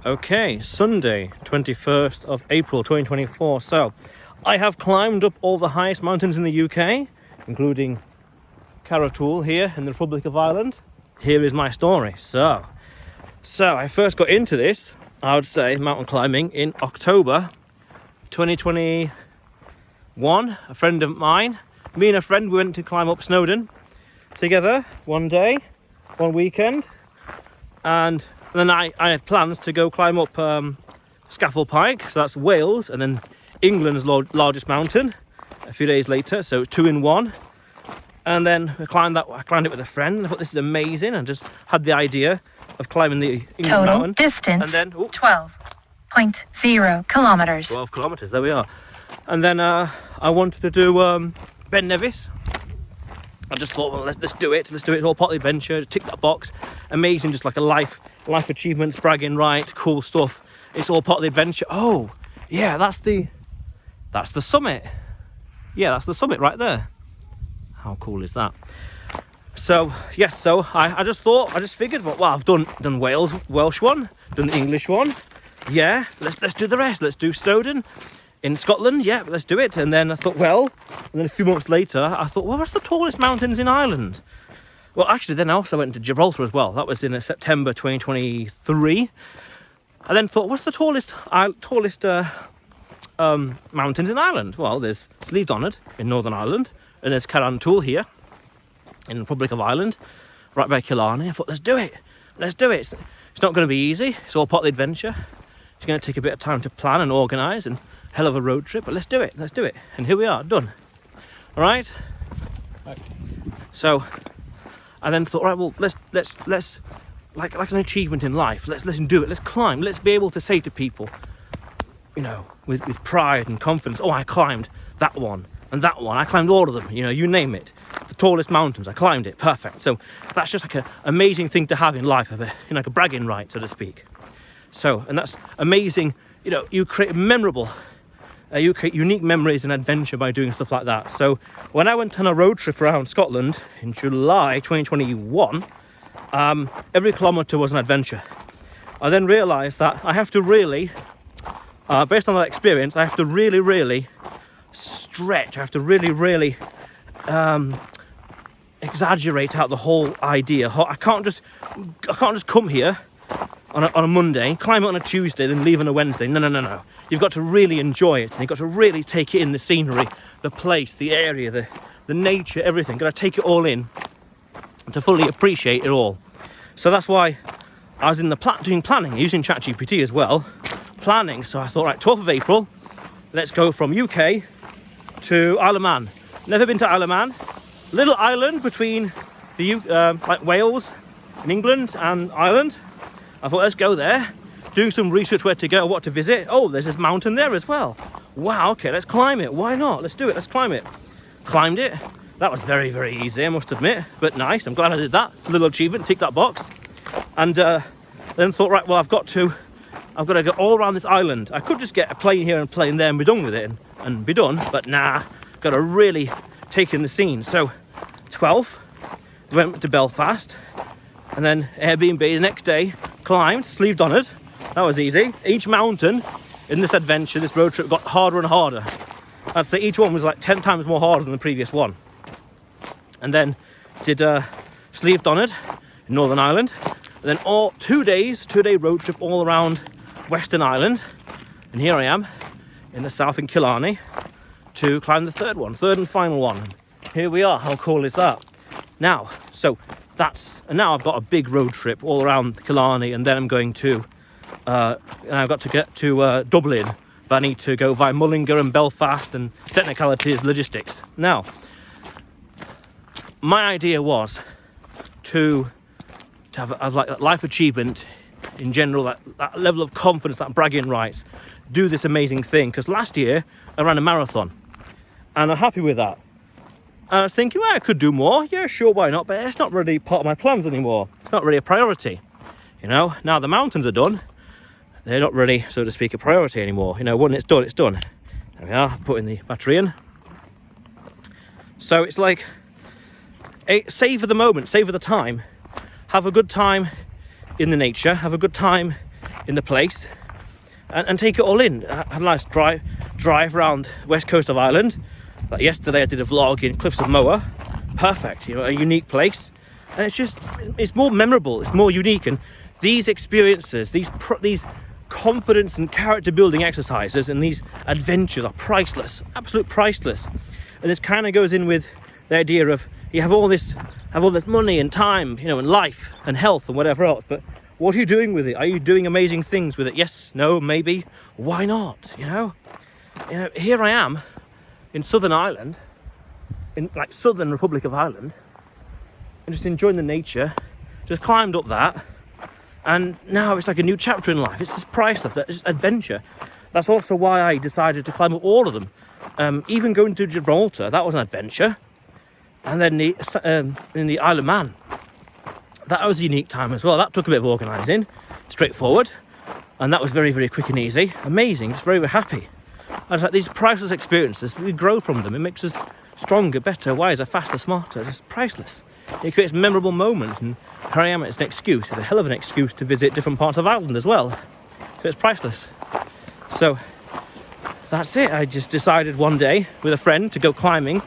Okay, Sunday, 21st of April 2024. So, I have climbed up all the highest mountains in the UK, including Carrowtool here in the Republic of Ireland. Here is my story. So I first got into this, I would say, mountain climbing in October 2021. A friend of mine, me and a friend, we went to climb up Snowdon together one day, one weekend, and then I had plans to go climb up Scafell Pike, so that's Wales, and then England's largest mountain a few days later, so 2 in 1. And then I climbed it with a friend, and I thought this is amazing, and just had the idea of climbing the England Total mountain. Distance, 12.0 kilometers. 12 kilometers, there we are. And then I wanted to do Ben Nevis. I just thought, well, let's do it. Let's do it. It's all part of the adventure. Tick that box. Amazing, just like a life achievements, bragging right, cool stuff. It's all part of the adventure. Oh, yeah, that's the summit. Yeah, that's the summit right there. How cool is that? So yes, so I just figured, well, I've done Welsh one, done the English one. Yeah, let's do the rest. Let's do Snowdon in Scotland. Yeah, let's do it. And then I thought, and then a few months later, I thought, well, what's the tallest mountains in Ireland? Well, actually, then I also went to Gibraltar as well. That was in September 2023. I then thought, what's the tallest mountains in Ireland? Well, there's Slieve Donard in Northern Ireland, and there's Carrowtool here in the Republic of Ireland, right by Killarney. I thought, let's do it. It's not going to be easy. It's all part of the adventure. It's going to take a bit of time to plan and organise, and hell of a road trip, but let's do it. And here we are, done. All right. So I then thought, right, well, let's like an achievement in life. Let's do it. Let's climb. Let's be able to say to people, you know, with pride and confidence, oh, I climbed that one and that one. I climbed all of them. You know, you name it. The tallest mountains, I climbed it. Perfect. So that's just like an amazing thing to have in life, like a bragging right, so to speak. So, and that's amazing. You know, you create unique memories and adventure by doing stuff like that. So when I went on a road trip around Scotland in July 2021, every kilometre was an adventure. I then realised that I have to really, based on that experience, I have to really stretch. I have to really exaggerate out the whole idea. I can't just come here on a Monday, climb it on a Tuesday, then leave on a Wednesday. No. You've got to really enjoy it, and you've got to really take it in, the scenery, the place, the area, the nature, everything. Got to take it all in to fully appreciate it all. So that's why I was in doing planning, using ChatGPT as well, planning. So I thought, right, 12th of April, let's go from UK to Isle of Man. Never been to Isle of Man. Little island between like Wales in England and Ireland. I thought, let's go there. Doing some research where to go, what to visit. Oh, there's this mountain there as well. Wow, okay, let's climb it. Why not? Let's do it. Let's climb it. Climbed it. That was very easy, I must admit, but nice. I'm glad I did that. Little achievement, tick that box. And then thought, right, well, I've got to go all around this island. I could just get a plane here and a plane there and be done with it and be done, but nah, got to really take in the scene. So 12th, went to Belfast, and then Airbnb the next day, climbed Slieve Donard. That was easy. Each mountain in this adventure, this road trip, got harder and harder. I'd say each one was like 10 times more harder than the previous one. And then did Slieve Donard in Northern Ireland. And then 2 day road trip all around Western Ireland. And here I am in the south in Killarney to climb the third and final one. Here we are. How cool is that? Now, now I've got a big road trip all around Killarney, and then I'm going to, and I've got to get to Dublin, but I need to go via Mullingar and Belfast, and technicalities, logistics. Now, my idea was to have like that life achievement in general, that level of confidence, that bragging rights, do this amazing thing. Because last year I ran a marathon, and I'm happy with that. And I was thinking, well, I could do more. Yeah, sure, why not? But it's not really part of my plans anymore. It's not really a priority. You know, now the mountains are done, they're not really, so to speak, a priority anymore. You know, when it's done, it's done. There we are, putting the battery in. So it's like, savour the moment, savour the time. Have a good time in the nature, have a good time in the place and take it all in. I had a nice drive around west coast of Ireland. Like yesterday I did a vlog in Cliffs of Moher. Perfect, you know, a unique place. And it's more memorable, it's more unique. And these experiences, these confidence and character building exercises and these adventures are priceless, absolute priceless. And this kind of goes in with the idea of you have all this money and time, you know, and life and health and whatever else, but what are you doing with it? Are you doing amazing things with it? Yes, no, maybe. Why not? You know, here I am in Southern Ireland, in like Southern Republic of Ireland, and just enjoying the nature. Just climbed up that, and now it's like a new chapter in life. It's just priceless. It's just adventure. That's also why I decided to climb up all of them. Even going to Gibraltar, that was an adventure. And then in the Isle of Man, that was a unique time as well. That took a bit of organising, straightforward, and that was very, very quick and easy. Amazing, just very, very happy. And it's like these priceless experiences, we grow from them. It makes us stronger, better, wiser, faster, smarter. It's priceless. It creates memorable moments, and here I am. It's an excuse. It's a hell of an excuse to visit different parts of Ireland as well. So it's priceless. So that's it. I just decided one day with a friend to go climbing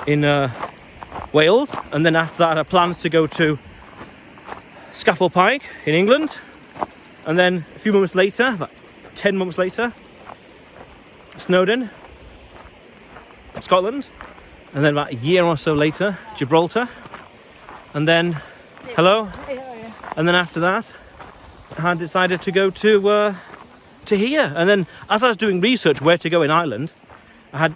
in Wales, and then after that I had plans to go to Scafell Pike in England, and then a few months later, about 10 months later, Snowdon, Scotland, and then about a year or so later, Gibraltar, and then, hello, and then after that, I had decided to go to here, and then as I was doing research where to go in Ireland, I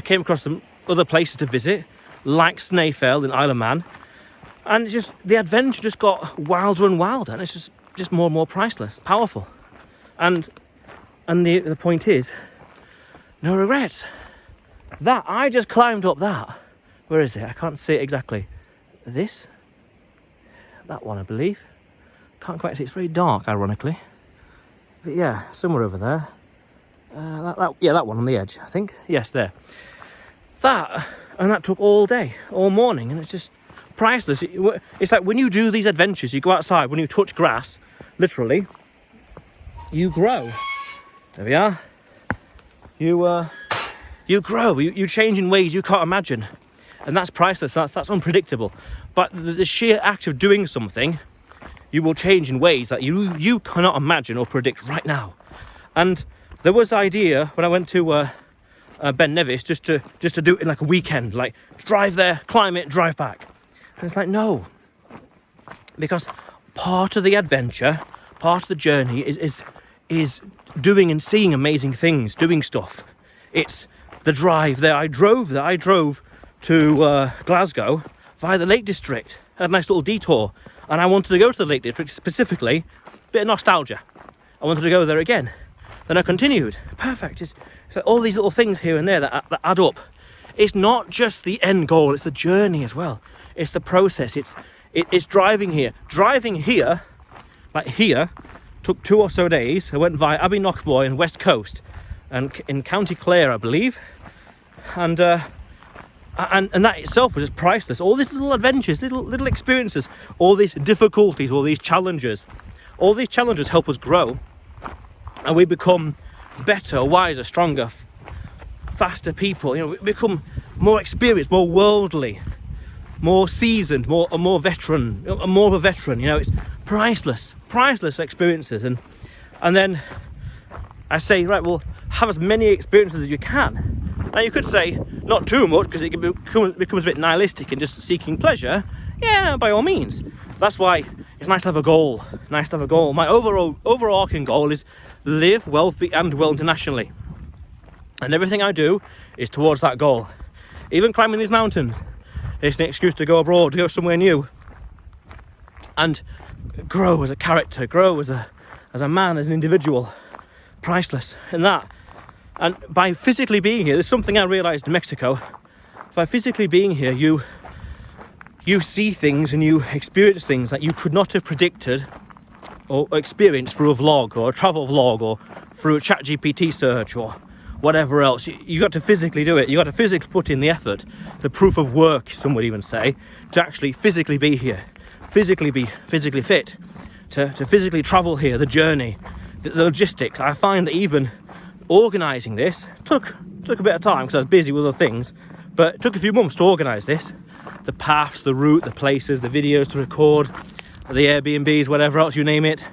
came across some other places to visit, like Snaefell in Isle of Man, and just the adventure just got wilder and wilder, and it's just more and more priceless, powerful, and the point is, no regrets. That I just climbed up that. Where is it? I can't see it exactly. That one, I believe. Can't quite see. It's very dark, ironically. But yeah, somewhere over there. That one on the edge, I think. Yes, there. That took all day, all morning, and it's just priceless. It's like when you do these adventures, you go outside, when you touch grass, literally, you grow. There we are. You grow, you change in ways you can't imagine. And that's priceless, that's unpredictable. But the sheer act of doing something, you will change in ways that you cannot imagine or predict right now. And there was the idea when I went to Ben Nevis just to do it in like a weekend, like drive there, climb it, drive back. And it's like, no. Because part of the adventure, part of the journey is doing and seeing amazing things, doing stuff. It's the drive there. I drove to Glasgow via the Lake District. I had a nice little detour, and I wanted to go to the Lake District specifically. Bit of nostalgia. I wanted to go there again. Then I continued. Perfect. It's like all these little things here and there that add up. It's not just the end goal, it's the journey as well. It's the process. It's driving here. Driving here, like here, took 2 or so days. I went via Abbeynockboy and West Coast, and in County Clare, I believe, and that itself was just priceless. All these little adventures, little experiences, all these difficulties, all these challenges help us grow, and we become better, wiser, stronger, faster people. You know, we become more experienced, more worldly, more seasoned, more of a veteran. You know, it's priceless experiences, and then I say, right, well, have as many experiences as you can. Now you could say not too much, because it becomes a bit nihilistic and just seeking pleasure. Yeah, by all means. That's why it's nice to have a goal. My overarching goal is live wealthy and well internationally, and everything I do is towards that goal. Even climbing these mountains, it's an excuse to go abroad, to go somewhere new, and grow as a character, grow as a man, as an individual. Priceless. And by physically being here, there's something I realized in Mexico. By physically being here, you see things and you experience things that you could not have predicted or experienced through a vlog or a travel vlog or through a ChatGPT search or whatever else. You got to physically do it. You got to physically put in the effort, the proof of work, some would even say, to actually physically be here, physically be physically fit, to physically travel here, the journey, the logistics. I find that even organising this took a bit of time because I was busy with other things, but it took a few months to organise this. The paths, the route, the places, the videos to record, the Airbnbs, whatever else you name it.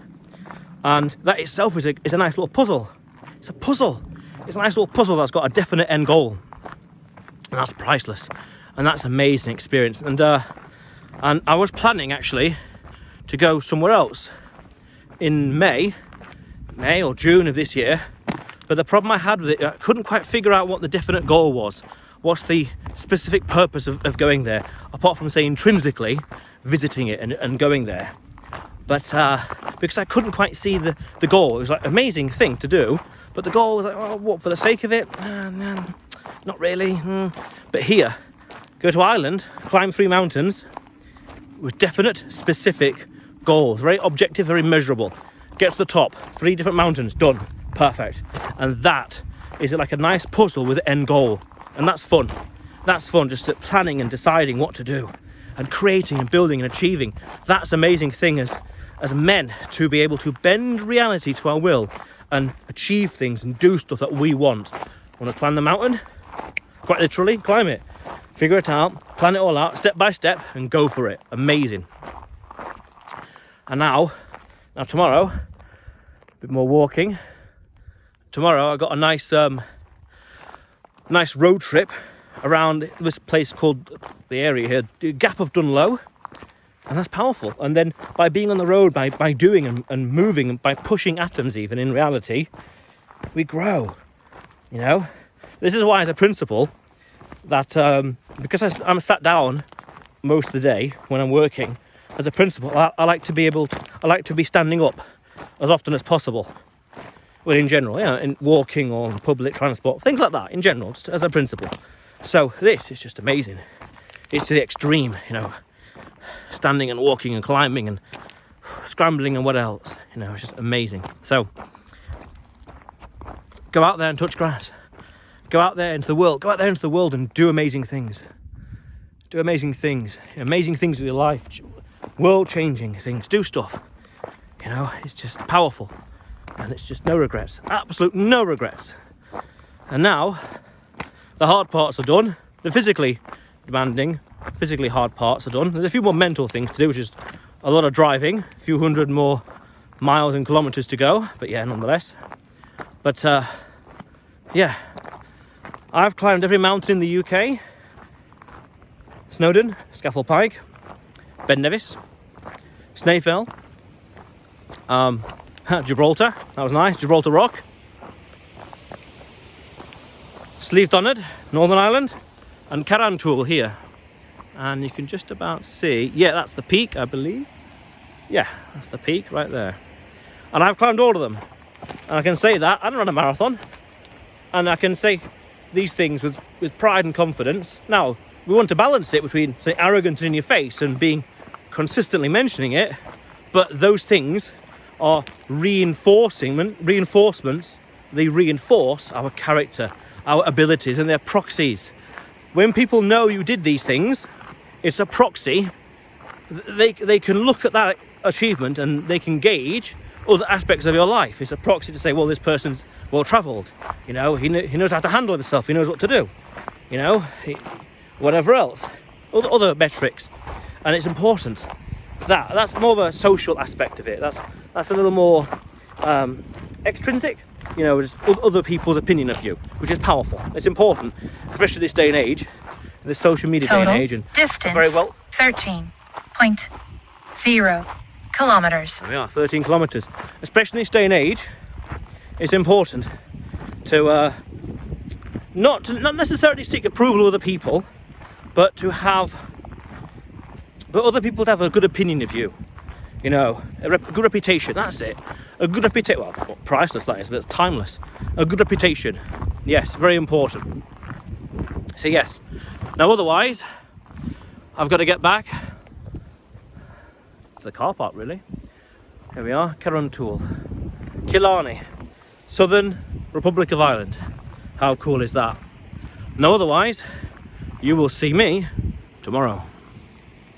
And that itself is a nice little puzzle. It's a puzzle. It's a nice little puzzle that's got a definite end goal. And that's priceless. And that's an amazing experience. And I was planning actually to go somewhere else in May or June of this year. But the problem I had with it, I couldn't quite figure out what the definite goal was. What's the specific purpose of going there, apart from, say, intrinsically visiting it and going there. But because I couldn't quite see the goal. It was like an amazing thing to do, but the goal was like, oh, what, for the sake of it? Not really. But here, go to Ireland, climb 3 mountains with definite, specific goals. Very objective, very measurable. Get to the top, 3 different mountains, done. Perfect. And that is like a nice puzzle with an end goal. And that's fun. That's fun, just at planning and deciding what to do and creating and building and achieving. That's an amazing thing as men, to be able to bend reality to our will and achieve things and do stuff that we want. Want to climb the mountain? Quite literally, climb it. Figure it out, plan it all out, step by step, and go for it. Amazing. And now tomorrow, a bit more walking. Tomorrow I got a nice road trip around this place called, the area here, Gap of Dunlow, and that's powerful. And then by being on the road, by doing and moving, and by pushing atoms even in reality, we grow, you know. This is why, as a principle, that because I'm sat down most of the day when I'm working, as a principle, I like to be standing up as often as possible. Well, in general, yeah, in walking or public transport, things like that, in general, just as a principle. So this is just amazing. It's to the extreme, you know, standing and walking and climbing and scrambling and what else, you know, it's just amazing. So go out there and touch grass. Go out there into the world. Go out there into the world and do amazing things. Do amazing things. Amazing things with your life. World-changing things. Do stuff. You know, it's just powerful. And it's just no regrets. Absolute no regrets. And now, the hard parts are done. The physically demanding, physically hard parts are done. There's a few more mental things to do, which is a lot of driving. A few hundred more miles and kilometres to go. But yeah, nonetheless. But, yeah. I've climbed every mountain in the UK. Snowdon, Scafell Pike, Ben Nevis, Snaefell, Gibraltar, that was nice, Gibraltar Rock, Slieve Donard, Northern Ireland, and Carrantoul here. And you can just about see, yeah, that's the peak, I believe. Yeah, that's the peak right there. And I've climbed all of them. And I can say that, I don't run a marathon. And I can say these things with pride and confidence. Now, we want to balance it between, say, arrogant and in your face and being consistently mentioning it, but those things are reinforcements. They reinforce our character, our abilities, and they're proxies. When people know you did these things, it's a proxy. They can look at that achievement and they can gauge other aspects of your life. It's a proxy to say, well, this person's well-travelled. You know, he knows how to handle himself. He knows what to do. You know, whatever else. Other metrics. And it's important. That's more of a social aspect of it. That's a little more extrinsic. You know, just other people's opinion of you, which is powerful. It's important, especially this day and age, this social media Total day and age. And distance, very well. 13.0 kilometers. There we are, 13 kilometers. Especially in this day and age, it's important to not necessarily seek approval of other people, but other people to have a good opinion of you. You know, a good reputation, that's it. A good reputation, well, priceless that is, but it's timeless. A good reputation, yes, very important. So yes, now otherwise, I've got to get back to the car park really. Here we are, Carrantoul, Killarney, Southern Republic of Ireland. How cool is that? Now otherwise, you will see me tomorrow.